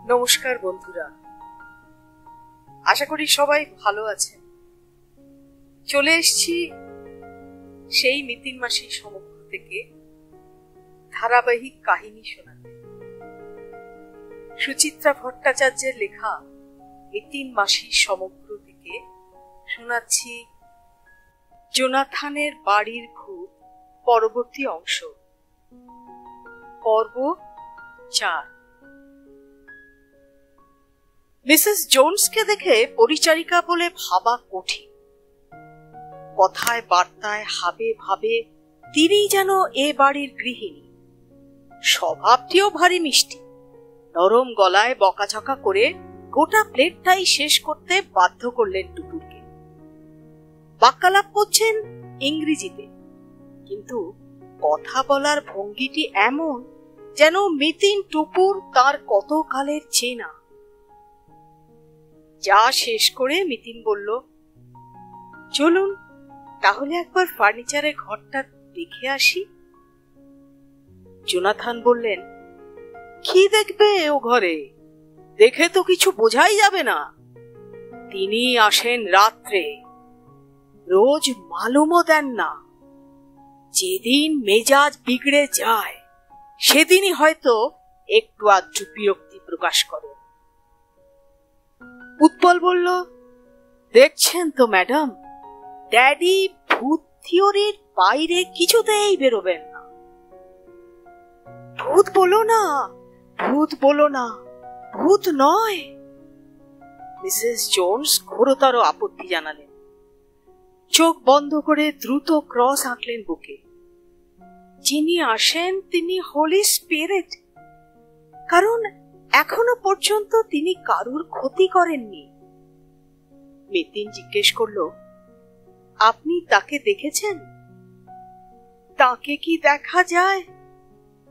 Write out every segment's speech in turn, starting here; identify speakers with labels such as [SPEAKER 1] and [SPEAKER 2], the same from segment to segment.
[SPEAKER 1] নমস্কার বন্ধুরা, আশা করি সবাই ভালো আছেন। চলে এসেছি সেই মিতিন মাসির সমগ্র থেকে ধারাবাহিক কাহিনী শোনাতে। সুচিত্রা ভট্টাচার্যের লেখা মিতিন মাসির সমগ্র থেকে শোনাচ্ছি জোনাথানের বাড়ির ভূত পরবর্তী অংশ, পর্ব 4। মিসেস জোনসকে দেখে পরিচারিকা বলে ভাবা কঠিন। কথায় বার্তায় হাবে ভাবে তিনি যেন এ বাড়ির গৃহিণী। স্বভাবটিও ভারী মিষ্টি। নরম গলায় বকাঝকা করে গোটা প্লেটটাই শেষ করতে বাধ্য করলেন টুপুরকে। বাক্যালাপ করছেন ইংরেজিতে, কিন্তু কথা বলার ভঙ্গিটি এমন যেন মিতিন টুপুর তার কত কালের চেনা। যা শেষ করে মিতিন বলল, চলুন তাহলে একবার ফার্নিচারের ঘরটা দেখে আসি। জোনাথান বললেন, কি দেখবে ও ঘরে? দেখে তো কিছু বোঝাই যাবে না। তিনি আসেন রাত্রে, রোজ মালুমও দেন না। যেদিন মেজাজ বিগড়ে যায় সেদিনই হয়তো একটু আধটু বিরক্তি প্রকাশ করে। উৎপল বলল, দেখছেন তো ম্যাডাম, ড্যাডি ভূত থিওরির বাইরে কিছুতেই বেরোবেন না। ভূত বলো না, ভূত বলো না, ভূত নয়। মিসেস জোনস ঘোরতর আপত্তি জানালেন। চোখ বন্ধ করে দ্রুত ক্রস আঁকলেন বুকে। যিনি আসেন তিনি হোলি স্পিরিট, কারণ এখনো পর্যন্ত তিনি কারুর ক্ষতি করেননি। মিতিন জিজ্ঞেস করল, আপনি তাকে দেখেছেন? তাকে কি দেখা যায়?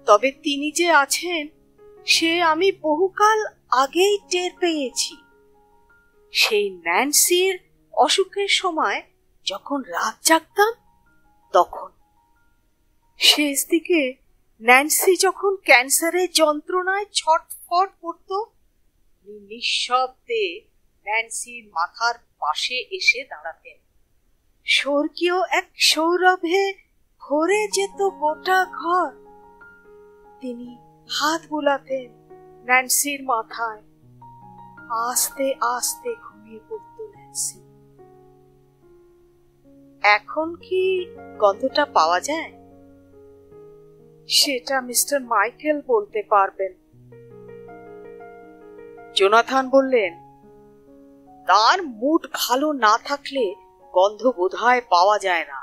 [SPEAKER 1] তবে তিনি যে আছেন সে আমি বহুকাল আগেই টের পেয়েছি। সেই ন্যান্সির অসুখের সময় যখন রাত জাগতাম তখন। শেষ দিকে ন্যান্সি যখন ক্যান্সারের যন্ত্রণায় ছটফট করত, নিঃশব্দে ন্যান্সির মাথার পাশে এসে দাঁড়াতেন। স্বর্গীয় এক সৌরভে ভরে যেত গোটা ঘর। তিনি হাত বুলাতেন ন্যান্সির মাথায়। আস্তে আস্তে ঘুমিয়ে পড়ত ন্যান্সি। এখন কি গন্ধটা পাওয়া যায়? সেটা মিস্টার মাইকেল বলতে পারবেন। জোনাথান বললেন, তার মুড ভালো না থাকলে গন্ধ বোধহয় পাওয়া যায় না।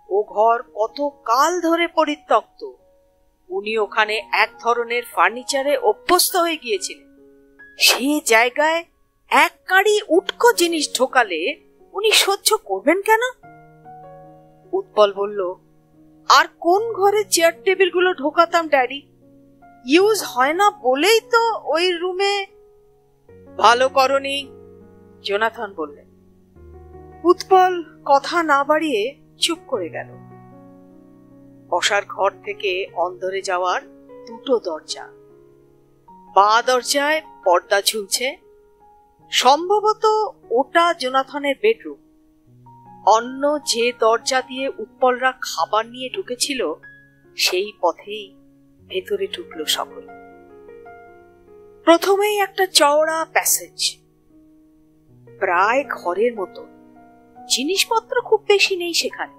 [SPEAKER 1] ও ঘর কত কাল ধরে পরিত্যক্ত। উনি ওখানে এক ধরনের ফার্নিচারে অভ্যস্ত হয়ে গিয়েছিলেন। সে জায়গায় এক কাঁড়ি উটকো জিনিস ঢোকালে উনি সহ্য করবেন কেন? উৎপল বলল, আর কোন ঘরে চেয়ার টেবিল গুলো ঢোকাতাম ড্যাডি, ইউজ হয় না বলেই তো ওই রুমে। ভালো করনি, জোনাথান বললেন। উৎপল কথা না বাড়িয়ে চুপ করে গেল। বসার ঘর থেকে অন্দরে যাওয়ার দুটো দরজা। বাঁ দরজায় পর্দা ঝুলছে, সম্ভবত ওটা জোনাথানের বেডরুম। অন্য যে দরজা দিয়ে উৎপলরা খাবার নিয়ে ঢুকেছিল সেই পথেই ভেতরে ঢুকলো সকল। প্রথমেই একটা চওড়া প্যাসেজ, প্রায় ঘরের মতো। জিনিসপত্র খুব বেশি নেই সেখানে।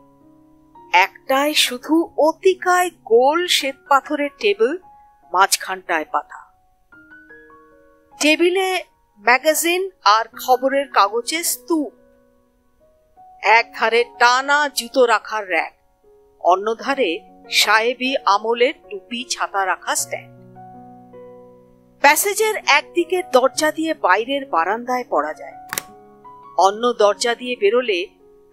[SPEAKER 1] একটাই শুধু অতিকায় গোল শ্বেত পাথরের টেবিল, মাঝখানটায় পাতা। টেবিলে ম্যাগাজিন আর খবরের কাগজের স্তূপ। এক ধারে টানা জুতো রাখার র‍্যাক, অন্য ধারে সাহেবি আমলের টুপি ছাতা রাখা স্ট্যান্ড। প্যাসেজের একদিকে দরজা দিয়ে বাইরের বারান্দায় পড়া যায়। অন্য দরজা দিয়ে বেরোলে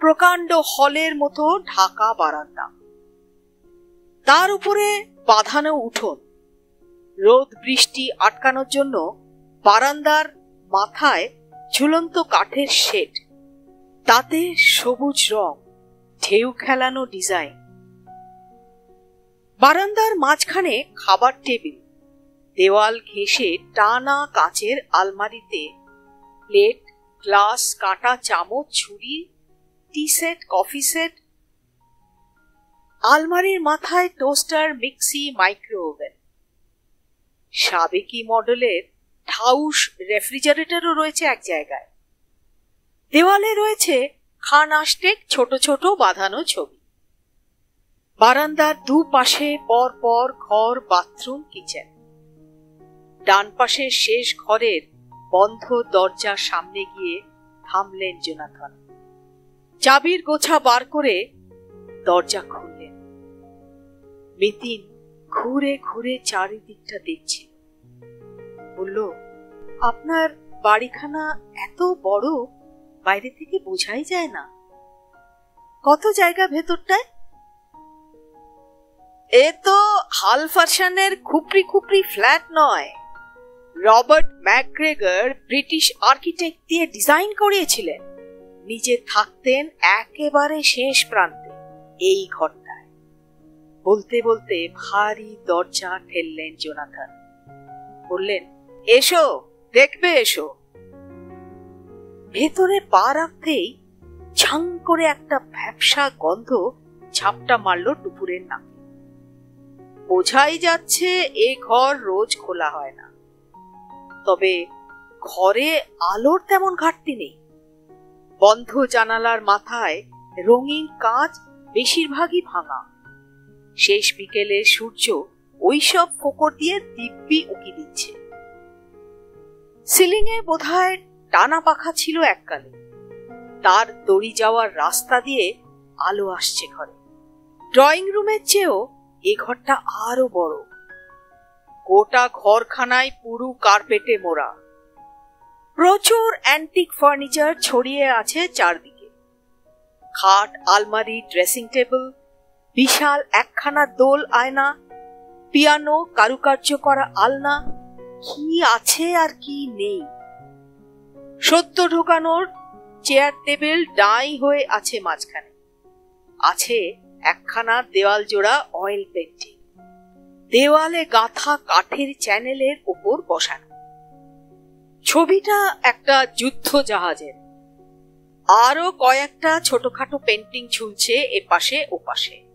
[SPEAKER 1] প্রকাণ্ড হলের মতো ঢাকা বারান্দা, তার উপরে বাঁধানো উঠোন। রোদ বৃষ্টি আটকানোর জন্য বারান্দার মাথায় ঝুলন্ত কাঠের শেড, তাতে সবুজ রং, ঢেউ খেলানো ডিজাইন। বারান্দার মাঝখানে খাবার টেবিল, দেওয়াল ঘেঁষে টানা কাচের আলমারিতে প্লেট, গ্লাস, কাঁটা, চামচ, ছুরি, টি সেট, কফি সেট। আলমারির মাথায় টোস্টার, মিক্সি, মাইক্রো ওভেন। সাবেকি মডেলের ঠাউস রেফ্রিজারেটরও রয়েছে এক জায়গায়। দেওয়ালে রয়েছে খান আষ্টেক ছোট ছোট বাঁধানো ছবি। বারান্দার দুপাশে পর পর ঘর, বাথরুম, কিচেন। ডান পাশের শেষ ঘরের বন্ধ দরজার সামনে গিয়ে থামলেন জোনাথন। চাবির গোছা বার করে দরজা খুললেন। মিতিন ঘুরে ঘুরে চারিদিকটা দেখছিল। বলল, আপনার বাড়িখানা এত বড়, বাইরে থেকে বোঝাই যায় না। কত জায়গা ভেতরটায়? এ তো হালফারশানের খুপড়ি খুপড়ি ফ্ল্যাট নয়। রবার্ট ম্যাকগ্রেগর ব্রিটিশ আর্কিটেক্ট দিয়ে ডিজাইন করিয়েছিলেন। নিজে থাকতেন একেবারে শেষ প্রান্তে, এই ঘরটায়। বলতে বলতে ভারী দরজা ঠেললেন জোনাথন। বললেন, এসো, দেখবে এসো। ভেতরে পা রাখতেই ঝাং করে একটা ভ্যাপসা গন্ধ ঝাপটা মারল টুপুরের নাকে। বোঝাই যাচ্ছে এ ঘর রোজ খোলা হয় না। তবে ঘরে আলোর তেমন ঘাটতি নেই। বন্ধ জানালার মাথায় রঙিন কাঁচ, বেশিরভাগই ভাঙা। শেষ বিকেলে সূর্য ওইসব ফোকর দিয়ে দিব্যি উকি দিচ্ছে। সিলিংয়ে বোধহয় টানা পাখা ছিল এককালে। তার দড়ি যাওয়ার রাস্তা দিয়ে আলো আসছে ঘরে। ড্রয়িং রুমের চেয়েও এ ঘরটা আরো বড়। গোটা ঘরখানায় পুরু কার্পেটে মোড়া। প্রচুর অ্যান্টিক ফার্নিচার ছড়িয়ে আছে চারদিকে। খাট, আলমারি, ড্রেসিং টেবিল, বিশাল একখানা দোল আয়না, পিয়ানো, কারুকার্য করা আলনা, কি আছে আর কি নেই। সদ্য ঢোকানোর চেয়ার টেবিল ডাই হয়ে আছে মাঝখানে। আছে একখানা দেওয়াল জোড়া অয়েল পেন্টিং, দেওয়ালে গাঁথা কাঠের চ্যানেলের উপর বসানো। ছবিটা একটা যুদ্ধ জাহাজের। আরো কয়েকটা ছোটখাটো পেন্টিং ঝুলছে এপাশে ওপাশে।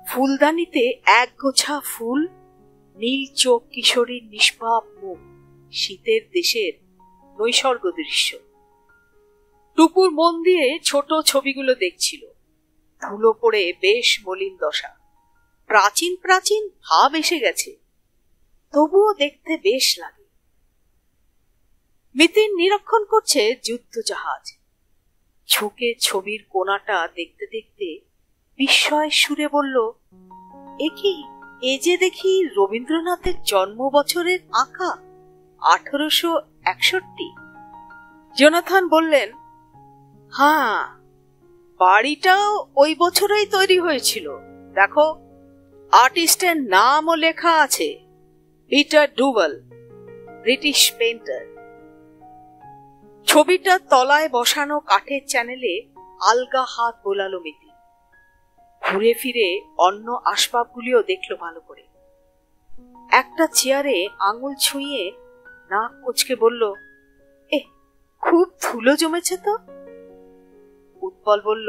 [SPEAKER 1] ফুলদানিতে এক গোছা ফুল, নীল চোখ কিশোরীর নিষ্পাপ মুখ, শীতের দেশের নৈসর্গ দৃশ্য। টুপুর মন দিয়ে ছোট ছবিগুলো দেখছিল। ধুলো পড়ে বেশ মলিন দশা। প্রাচীন প্রাচীন ভাব এসে গেছে, তবুও দেখতে বেশ লাগে। মিতিন নিরীক্ষণ করছে যুদ্ধ জাহাজ। ঝুঁকে ছবির কোণাটা দেখতে দেখতে বিস্ময় সুরে বলল, এ কি, এ যে দেখি রবীন্দ্রনাথের জন্ম বছরের আঁকা, 1861। জোনাথন বললেন, হ্যাঁ, বাড়িটাও ওই বছরেই তৈরি হয়েছিল। দেখো, আর্টিস্টের নামও লেখা আছে, পিটার ডুভাল, ব্রিটিশ পেইন্টার। ছবিটা তলায় বসানো কাঠের চ্যানেলে আলগা হাত বোলালো মিতি। ঘুরে ফিরে অন্য আসবাবগুলিও দেখলো ভালো করে। একটা চেয়ারে আঙুল ছুঁয়ে নাক কুঁচকে বলল, এ খুব ধুলো জমেছে তো। উৎপল বলল,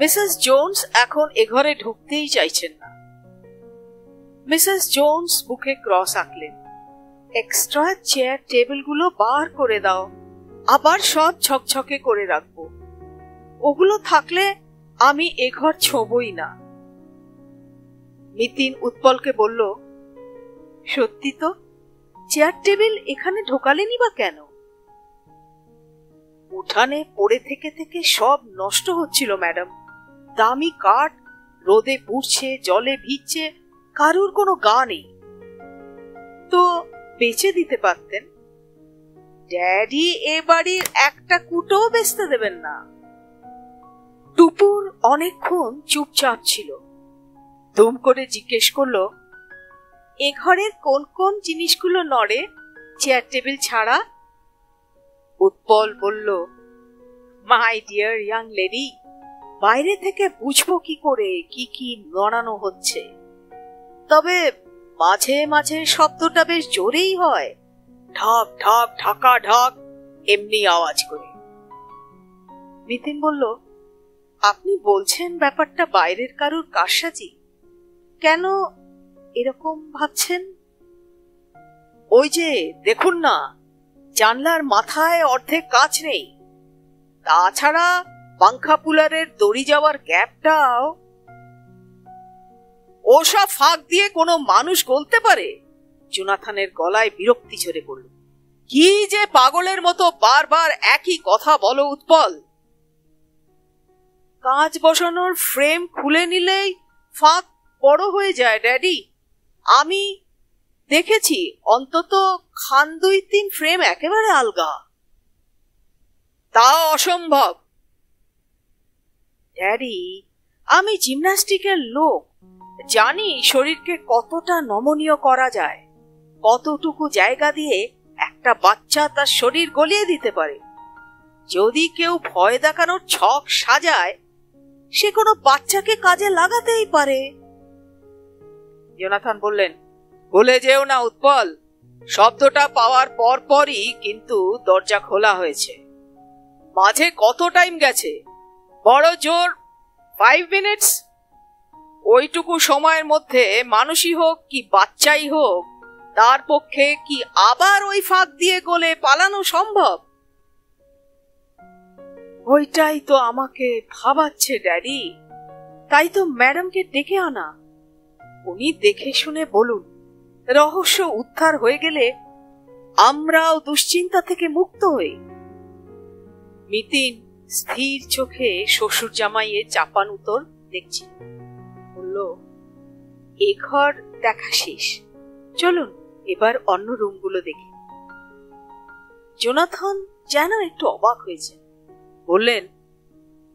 [SPEAKER 1] মিসেস জোন্স এখন এ ঘরে ঢুকতেই চাইছেন না। মিসেস জোন্স বুকে ক্রস আঁকলেন। এক্সট্রা চেয়ার টেবিলগুলো বার করে দাও, আবার সব ছকছকে করে রাখবো। ওগুলো থাকলে আমি এ ঘর ছোবই না। মিতিন উৎপলকে বলল, সত্যি তো, চেয়ার টেবিল এখানে ঢোকালেনি বা কেন? উঠানে পড়ে থেকে থেকে সব নষ্ট হচ্ছিল ম্যাডাম। দামি কাঠ রোদে পুড়ছে, জলে ভিজছে, কারুর কোনো গা নেই। তো বেচে দিতে পারতেন। ড্যাডি এ বাড়ির একটা কুটোও বেচতে দেবেন না। টুপুর অনেকক্ষণ চুপচাপ ছিল। দুম করে জিজ্ঞেস করলো, এ ঘরের কোন কোন জিনিসগুলো নড়ে চেয়ার টেবিল ছাড়া? উৎপল বলল, মাই ডিয়ার ইয়াং লেডি, বাইরে থেকে বুঝবো কি করে কি কি নড়ানো হচ্ছে? তবে মাঝে মাঝে শব্দটা বেশ জোরেই হয়, ঢাক ঢাক ঢাকা ঢাক এমনি আওয়াজ করে। নিতিন বলল, আপনি বলছেন ব্যাপারটা বাইরের কারুর কারসাজি? কেন এরকম ভাবছেন? ওই যে দেখুন না, জানলার মাথায় অর্ধেক কাঁচ নেই, তাছাড়া পাংখা পুলারের দড়ি যাওয়ার গ্যাপটাও। ওসব ফাঁক দিয়ে কোনো মানুষ গলতে পারে? জোনাথনের গলায় বিরক্তি ঝরে পড়ল। কি যে পাগলের মতো বারবার একই কথা বলো উৎপল। কাঁচ বসানোর ফ্রেম খুলে নিলেই ফাঁক বড় হয়ে যায় ড্যাডি। আমি দেখেছি অন্তত খান 2-3 ফ্রেম একেবারে আলগা। তা অসম্ভব ড্যাডি, আমি জিমন্যাস্টিকের লোক, জানি শরীরকে কতটা নমনীয় করা যায়, কতটুকু জায়গা দিয়ে একটা বাচ্চা তার শরীর গলিয়ে দিতে পারে। যদি কেউ ভয় দেখানোর ছক সাজায়, সে কোনো বাচ্চাকে কাজে লাগাতেই পারে। জোনাথন বললেন, বলে যেও না উৎপল, শব্দটা পাওয়ার পরই কিন্তু দরজা খোলা হয়েছে। মাঝে কত টাইম গেছে? বড় জোর 5 মিনিটস। ওইটুকু সময়ের মধ্যে মানুষই হোক কি বাচ্চাই হোক, তার পক্ষে কি আবার ওই ফাঁক দিয়ে গলে পালানো সম্ভব? ওইটাই তো আমাকে ভাবাচ্ছে ড্যাডি। তাই তো ম্যাডামকে ডেকে আনা। উনি দেখে শুনে বলুন, রহস্য উদ্ধার হয়ে গেলে আমরাও দুশ্চিন্তা থেকে মুক্ত হই। মিতিন স্থির চোখে শ্বশুর জামাইয়ের চাপান উত্তর দেখছি। বলল, এ ঘর দেখা শেষ, চলুন এবার অন্য রুমগুলো দেখি। জোনাথন যেন একটু অবাক হয়েছে, বললেন,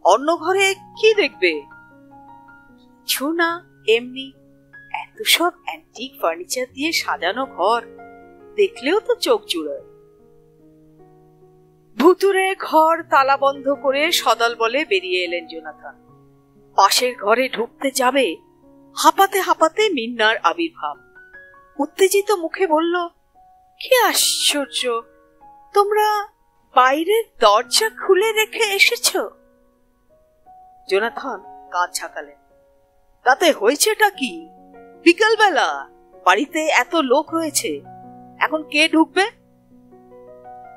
[SPEAKER 1] অন্য ঘরে কি দেখবে? কিছু না, এমনি। এত সব অ্যান্টিক ফার্নিচার দিয়ে সাজানো ঘর দেখলেও তো চোখ জুড়ায়। ভুতুরে ঘর তালা বন্ধ করে সদল বলে বেরিয়ে এলেন জোনাথন। পাশের ঘরে ঢুকতে যাবে, হাঁপাতে হাঁপাতে মিন্নার আবির্ভাব। উত্তেজিত মুখে বলল, কি আশ্চর্য, তোমরা বাইরের দরজা খুলে রেখে এসেছ? জোনাথন কাঁধ ঝাঁকালেন। তাতে হয়েছেটা কি? বিকালবেলা বাড়িতে এত লোক হয়েছে, এখন কে ঢুকবে?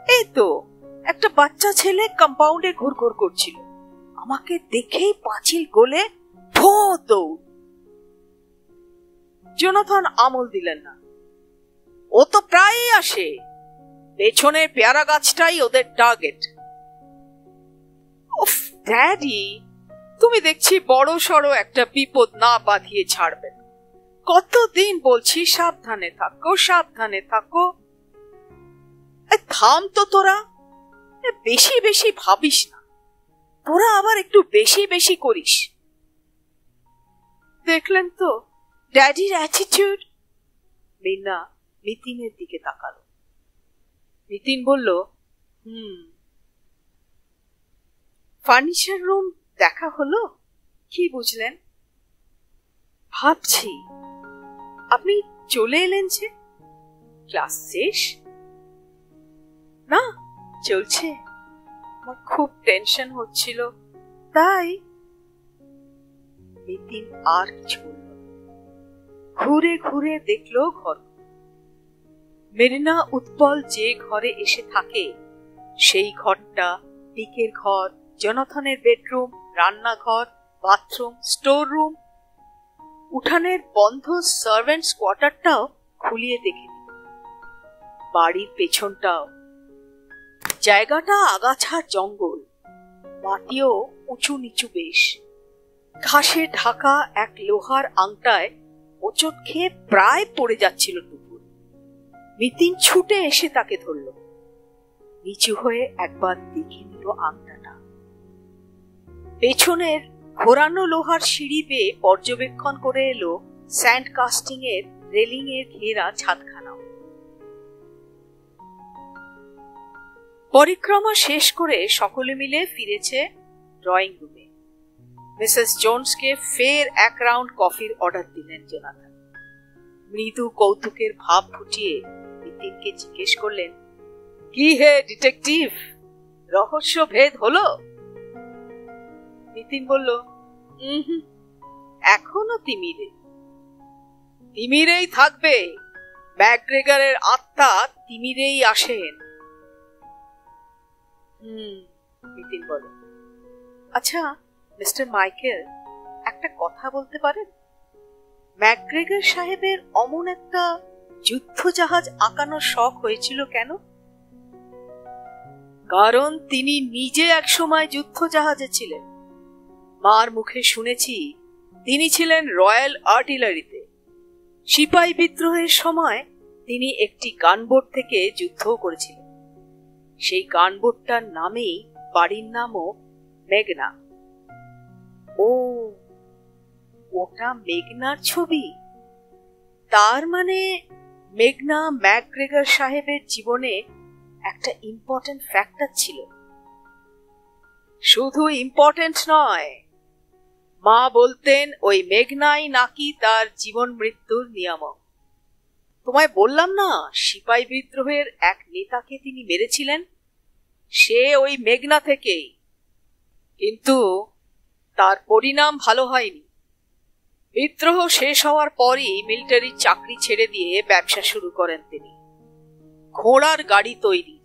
[SPEAKER 1] এই তো একটা বাচ্চা ছেলে কম্পাউন্ডে ঘুরঘুর করছিল, আমাকে দেখেই পাঁচিল গলে ভো দৌড়। জোনাথন আমল দিলেন না। ও তো প্রায়ই আসে, পেছনের পেয়ারা গাছটাই ওদের টার্গেট। উফ ড্যাডি, তুমি দেখছি বড় সড়ো একটা বিপদ না বাঁধিয়ে ছাড়বে। কতদিন বলছি সাবধানে থাকো, সাবধানে থাকো। থাম তো তোরা, বেশি বেশি ভাবিস না। তোরা আবার একটু বেশি বেশি করিস। দেখলেন তো ড্যাডির অ্যাটিটিউড। মিনা নিতিনের দিকে তাকালো। নিতিন বলল, ফার্নিচার রুম দেখা হলো? কি বুঝলেন? ভাবছি আপনি চলে এলেন যে। ক্লাস শেষ? না, চলছে। আমার খুব টেনশন হচ্ছিল, তাই। নিতিন আর কিছু বলল। ঘুরে ঘুরে দেখলো ঘর। মেরিনা উৎপল যে ঘরে এসে থাকে, সেই ঘরটা পিকের ঘর, জোনাথনের বেডরুম, রান্নাঘর, বাথরুম, স্টোর রুম, উঠানের বন্ধ সার্ভেন্টস কোয়ার্টারটাও খুলিয়ে দেখে নিল। বাড়ির পেছনটাও। জায়গাটা আগাছার জঙ্গল, মাটিও উঁচু নিচু বেশ। ঘাসে ঢাকা এক লোহার আংটায় হোঁচট খেয়ে প্রায় পড়ে যাচ্ছিল টুকুর। নিতিন ছুটে এসে তাকে ধরল। নিচু হয়ে একবার দেখে নিল আংটাটা। পেছনের ঘোরানো লোহার সিঁড়ি বেয়ে পর্যবেক্ষণ করে এলো স্যান্ড কাস্টিং এর রেলিং এর ঘেরা ছাদখানা। পরিক্রমা শেষ করে সকলে মিলে ফিরেছে ড্রয়িং রুমে। মিসেস জোনসকে ফের এক রাউন্ড কফির অর্ডার দিলেন জোনাথন। মৃদু কৌতুকের ভাব ফুটিয়ে নিতিনকে জিজ্ঞেস করলেন, কি হে ডিটেকটিভ, রহস্য ভেদ হলো? নিতিন বলল, এখনো তিমিরেই থাকবে। ম্যাকগ্রেগরের আত্মা তিমিরেই আসেন। নিতিন বলে, আচ্ছা মিস্টার মাইকেল, একটা কথা বলতে পারেন? ম্যাকগ্রেগর সাহেবের অমন একটা যুদ্ধ জাহাজ আঁকানোর শখ হয়েছিল কেন? কারণ তিনি নিজে একসময় যুদ্ধ জাহাজে ছিলেন। মার মুখে শুনেছি তিনি ছিলেন রয়্যাল আর্টিলারিতে। সিপাহী বিদ্রোহের সময় তিনি একটি গানবোট থেকে যুদ্ধও করেছিলেন। সেই গানবোটটার নামেই বাড়ির নামও মেঘনা। ও, ওটা মেঘনার ছবি। তার মানে মেঘনা ম্যাকগ্রেগর সাহেবের জীবনে একটা ইম্পর্টেন্ট ফ্যাক্টর ছিল। শুধু ইম্পর্টেন্ট নয়, মা বলতেন ওই মেঘনাই নাকি তার জীবন মৃত্যুর নিয়ামক। তোমায় বললাম না, সিপাহী বিদ্রোহের এক নেতাকে তিনি মেরেছিলেন, সে ওই মেঘনা থেকেই। কিন্তু তার পরিণাম ভালো হয়নি। বিদ্রোহ শেষ হওয়ার পরই মিলিটারি চাকরি ছেড়ে দিয়ে ব্যবসা শুরু করেন তিনি, ঘোড়ার গাড়ি তৈরির।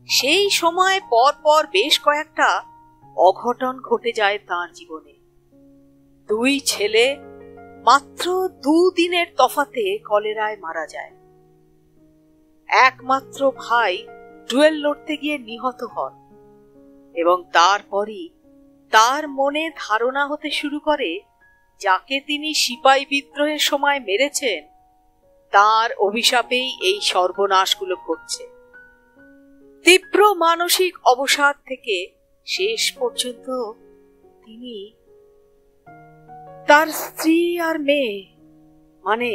[SPEAKER 1] সেই সময় পর পর বেশ কয়েকটা অঘটন ঘটে যায় তাঁর জীবনে। 2 ছেলে মাত্র 2 দিনের তফাতে কলেরায় মারা যায়। একমাত্র ভাই ডুয়েল লড়তে গিয়ে নিহত হন, এবং তারপরই তার মনে ধারণা হতে শুরু করে যাকে তিনি সিপাহী বিদ্রোহের সময় মেরেছেন তার অভিশাপেই এই সর্বনাশগুলো ঘটছে। তীব্র মানসিক অবসাদ থেকে শেষ পর্যন্ত তিনি তার স্ত্রী আর মেয়ে, মানে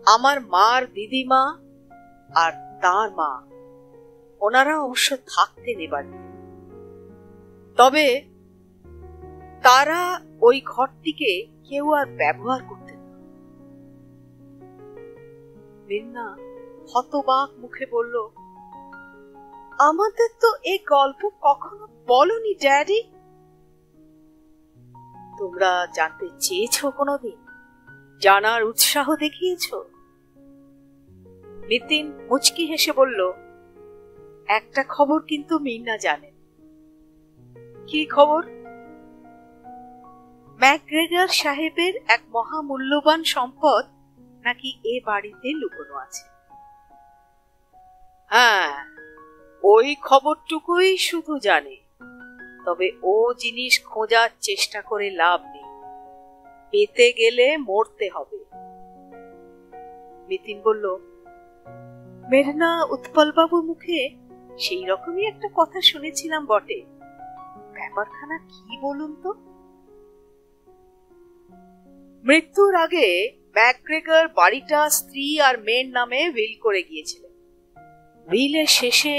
[SPEAKER 1] আমার মার দিদিমা আর তার মা, ওনারা অবশ্য থাকতেন এবার। তবে তারা ওই ঘরটিকে কেউ আর ব্যবহার করতেন না। মিন্না হতবাক মুখে বলল, আমাদের তো এই গল্প কখনো বলনি ড্যাডি। তোমরা জানতে চেয়েছো কোনোদিন? জানার উৎসাহ দেখিয়েছ? নিতিন মুচকি হেসে বলল, একটা খবর কিন্তু মিন্না জানেন। কি খবর? ম্যাকগ্রেগর সাহেবের এক মহামূল্যবান সম্পদ নাকি এ বাড়িতে লুকোনো আছে। হ্যাঁ, ওই খবরটুকুই শুধু জানে। তবে ও জিনিস খোঁজার চেষ্টা করে লাভ নেই, পেতে গেলে মরতে হবে। নিতিন বলল, মেঘনা উৎপলবাবুর মুখে সেই রকমই একটা কথা শুনেছিলাম বটে। ব্যাপারখানা কি বলুন তো? মৃত্যুর আগে ম্যাকগ্রেগর বাড়িটা স্ত্রী আর মেয়ের নামে উইল করে গিয়েছিলেন। উইলের শেষে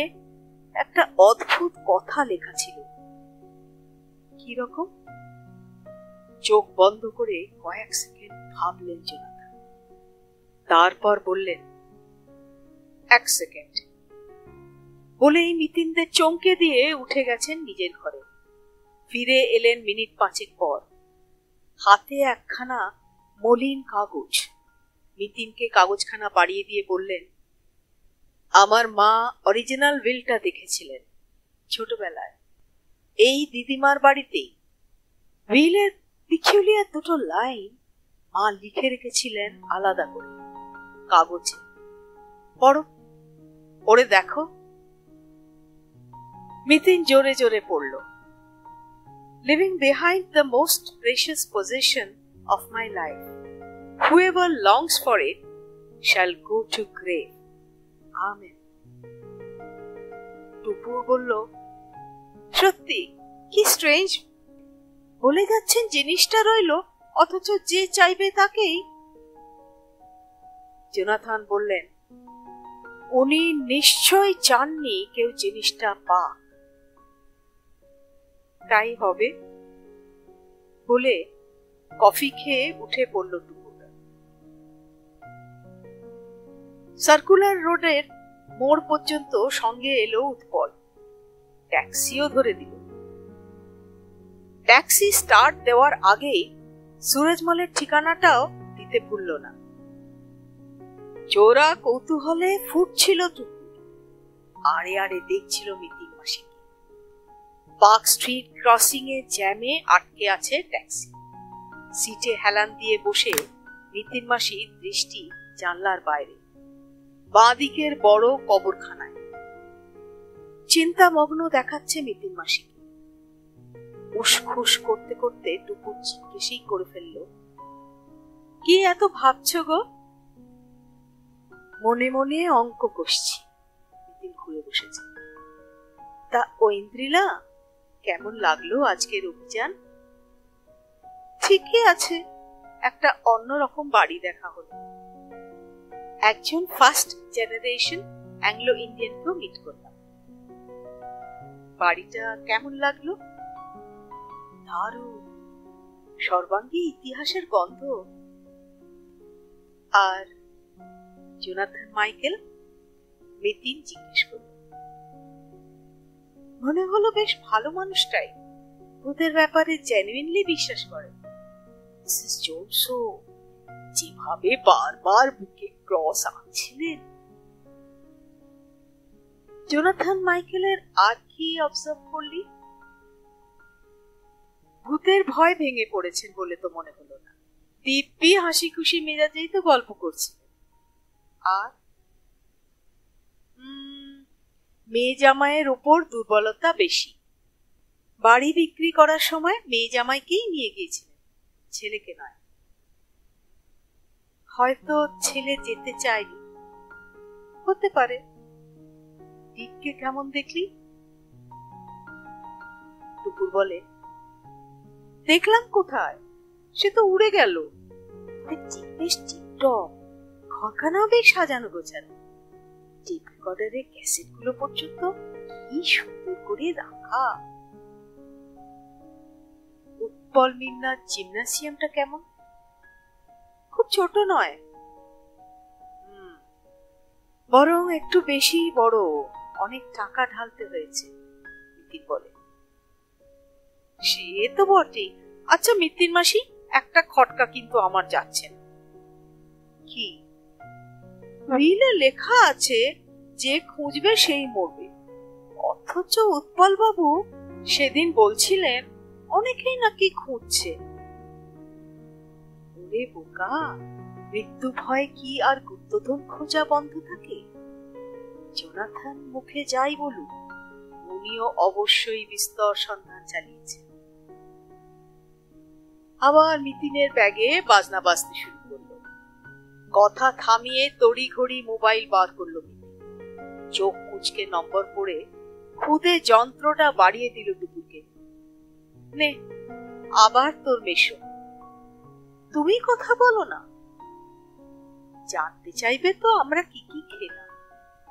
[SPEAKER 1] একটা অদ্ভুত কথা লেখা ছিল। কি রকম? চোখ বন্ধ করে কয়েক সেকেন্ড ভাবলেন জোনাথন, তারপর বললেন, 1 সেকেন্ড বলেই নিতিনদের চমকে দিয়ে উঠে গেছেন নিজের ঘরে। ফিরে এলেন মিনিট 5 পর, হাতে একখানা মলিন কাগজ। নিতিনকে কাগজখানা বাড়িয়ে দিয়ে বললেন, আমার মা অরিজিনাল উইলটা দেখেছিলেন ছোটবেলায়, এই দিদিমার বাড়িতেই। উইলের পিকুলিয়ার 2টো লাইন মা লিখে রেখেছিলেন আলাদা করে কাগজে। পড়ো, পড়ে দেখো। নিতিন জোরে জোরে পড়ল, living behind the most precious possession of my life, whoever longs for it shall go to grave. Amen. টুপু বলল, সত্যি কি স্ট্রেঞ্জ, বলে যাচ্ছেন জিনিসটা রইল, অথচ যে চাইবে তাকেই। জোনাথন বললেন, উনি নিশ্চয় চাননি কেউ জিনিসটা পাক। তাই হবে বলে কফি খেয়ে উঠে পড়ল টুকুটা। সার্কুলার রোডের মোড় পর্যন্ত সঙ্গে এলো উৎপল। ট্যাক্সিও ধরে দিল। ট্যাক্সি স্টার্ট দেওয়ার আগেই সুরজমলের ঠিকানাটাও দিতে ভুলল না। চোরা কৌতূহলে ফুটছিল টুকু, আড়ে আড়ে দেখছিল মিতিন মাসিকে। পার্ক স্ট্রিট ক্রসিং এ জ্যামে আটকে আছে ট্যাক্সি। সিটে হেলান দিয়ে বসে মিতিন মাসির দৃষ্টি জানলার বাইরে, বাঁ দিকের বড় কবরখানায়। চিন্তামগ্ন দেখাচ্ছে মিতিন মাসিকে। উসখুস করতে করতে টুকু জিজ্ঞেসই করে ফেলল, কি এত ভাবছো গো? মনে মনে অঙ্ক কষছি। মিতিন ঘুরে বসেছে। তা ঐন্দ্রিলা, কেমন লাগলো আজকের অভিযান? ঠিকই আছে, একটা অন্যরকম বাড়ি দেখা হলো। একজন ফার্স্ট জেনারেশন অ্যাংলো ইন্ডিয়ানকেও মিট করলাম। বাড়িটা কেমন লাগলো? দারুণ, সর্বাঙ্গী ইতিহাসের গন্ধ। আর জোনাথন মাইকেল? মিতিন জিজ্ঞেস করল। মনে হলো বেশ ভালো মানুষটাই, ভূতের ব্যাপারে জেনুইনলি বিশ্বাস করে। মিসেস জোনসও যেভাবে বারবার বুকে ক্রস আঁকছিলেন। জোনাথন মাইকেলের আর কি অবজার্ভ করলি? ভূতের ভয় ভেঙে পড়েছেন বলে তো মনে হলো না। দিব্যি হাসি খুশি মেজাজেই তো গল্প করছিলেন। আর মেয়ে জামাইয়ের উপর দুর্বলতা বেশি। বাড়ি বিক্রি করার সময় মেয়ে জামাইকেই নিয়ে গিয়েছিলেন, ছেলেকে নয়। হয়তো ছেলে যেতে চায়নি, হতে পারে। দীপকে কেমন দেখলি? টুকুর বলে, দেখলাম কোথায়, সে তো উড়ে গেল। বেশ টিপটপ, ঘরখানাও বেশ সাজানো গোছানো। টেপ রেকর্ডারে ক্যাসেট গুলো পর্যন্ত কি সুন্দর করে রাখা। উৎপল মিন্নার জিমনাসিয়ামটা কেমন? খুব ছোট নয়, বরং একটু বেশি বড়। অনেক টাকা ঢালতে হয়েছে, মিতিন বলে। সে তো বটেই। আচ্ছা মিতিন মাসি, একটা খটকা কিন্তু আমার যাচ্ছে না। কি? উইলে লেখা আছে যে খুঁজবে সেই মরবে, অথচ উৎপল বাবু সেদিন বলছিলেন অনেকেই নাকি খুঁজছে। ওরে বোকা, মৃত্যু ভয় কি আর গুপ্তধন খোঁজা বন্ধ থাকে? জোনাথন মুখে যাই বলুক, উনিও অবশ্যই বিস্তর সন্ধান চালিয়েছে। আবার মিতিনের ব্যাগে বাজনা বাজতে শুরু করলো। কথা থামিয়ে তড়ি ঘড়ি মোবাইল বার করলো মিতিন। চোখ কুচকে নম্বর পড়ে খুদে যন্ত্রটা বাড়িয়ে দিল টুকুকে। নে, আবার তোর মেশো। তুমি কথা বলো না। জানতে চাইবে তো আমরা কি কি খেলাম,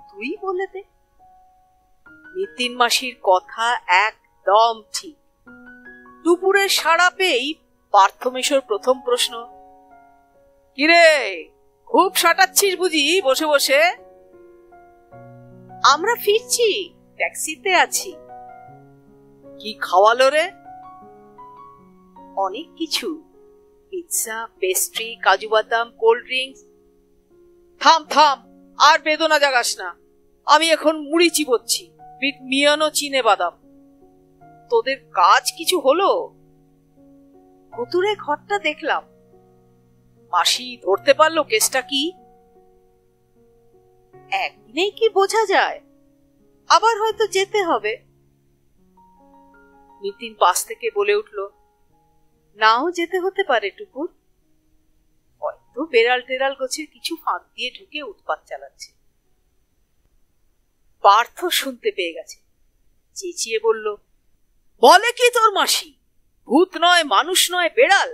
[SPEAKER 1] তুই বলে দে। মিতিন মাসির কথা একদম ঠিক। দুপুরে সাড়া পেয়েই পার্থমেশর প্রথম প্রশ্ন, কিরে খুব সাটাচ্ছিস বুঝি বসে বসে? আমরা ফিরছি, ট্যাক্সিতে আছি। কি খাওয়ালো রে? অনেক কিছু, পিৎজা, পেস্ট্রি, কাজু বাদাম, কোল্ড ড্রিঙ্কস। থাম থাম, আর বেদনা জাগাস না। আমি এখন মুড়ি চিবোচ্ছি, মিয়ানো চিনে বাদাম। তোদের কাজ কিছু হলো? ভুতুরে ঘরটা দেখলাম। মাসি ধরতে পারলো কেসটা কি? একদিনেই কি বোঝা যায়? আবার হয়তো যেতে হবে। নিতিন পাশ থেকে বলে উঠল, নাও যেতে হতে পারে টুকুর। হয়তো বেড়াল টেরাল গোছের কিছু ফাঁক দিয়ে ঢুকে উৎপাত চালাচ্ছে। পার্থ শুনতে পেয়ে গেছে, চেঁচিয়ে বলল, বলে কি তোর মাসি? ভূত নয়, মানুষ নয়, বেড়াল।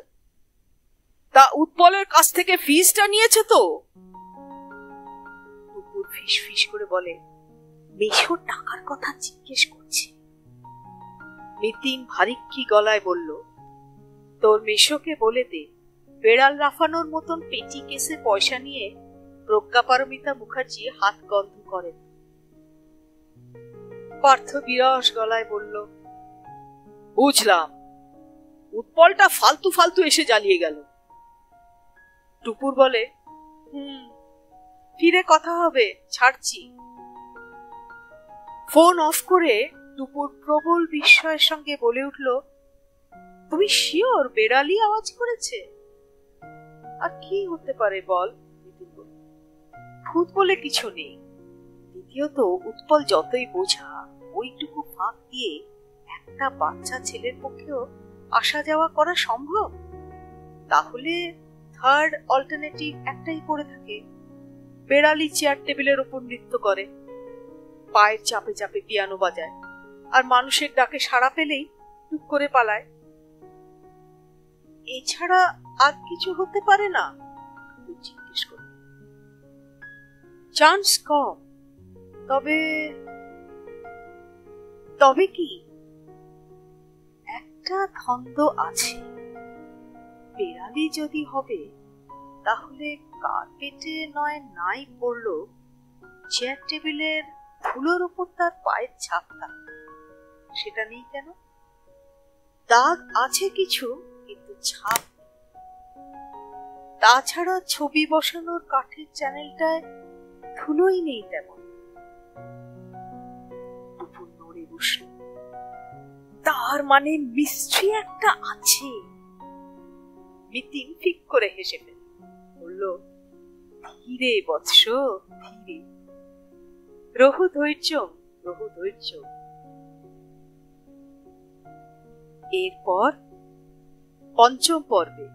[SPEAKER 1] তা উৎপলের কাছ থেকে ফিসটা নিয়েছে তো? টুকুর ফিস ফিস করে বলে, মেশো টাকার কথা জিজ্ঞেস করছে। নিতিন ভারিক্কি গলায় বলল, তোর মেশোকে বলে দে বেড়াল রাফানোর মতন পেটি কেসে পয়সা নিয়ে প্রজ্ঞাপারমিতা মুখার্জি হাত গন্ধ করেন। পার্থ বিরস গলায় বলল, বুঝলাম, উৎপলটা ফালতু ফালতু এসে জ্বালিয়ে গেল। টুপুর বলে, ফিরে কথা হবে, ছাড়ছি। ফোন অফ করে টুপুর প্রবল বিস্ময়ের সঙ্গে বলে উঠল, তুমি শিওর বেড়ালি আওয়াজ করেছে? আর কি হতে পারে বল? ভূত বলে কিছু নেই। দ্বিতীয়ত উৎপল যতই বোঝা, ওইটুকু ফাঁক দিয়ে একটা বাচ্চা ছেলের পক্ষেও আসা যাওয়া করা সম্ভব? তাহলে থার্ড অল্টারনেটিভ একটাই করে থাকে, বেড়ালি চেয়ার টেবিলের উপর নৃত্য করে, পায়ের চাপে চাপে পিয়ানো বাজায়, আর মানুষের ডাকে সাড়া পেলেই টুক করে পালায়। এছাড়া আর কিছু হতে পারে না? জিজ্ঞেস করি। চান্স কম, তবে তবে কি একটা ধন্দ আছে। বেড়ালি যদি হবে, তাহলে কার্পেটে নয় নাই পড়লো, চেয়ার টেবিলের ধুলোর উপর তার পায়ের ছাপ থাকবে। সেটা নেই কেন? দাগ আছে কিছু, কিন্তু ছাপ। তাছাড়া ছবি বসানোর কাঠের চ্যানেলটায় ধুলোই নেই তেমন। টুপুর নড়ে বসল। তার মানে মিস্ট্রি একটা আছে। মিতিন ঠিক করে হেসে ফেল, বলল, ধীরে বৎস, ধীরে, রহু ধৈর্য, রহু ধৈর্য। এরপর পঞ্চম পর্বে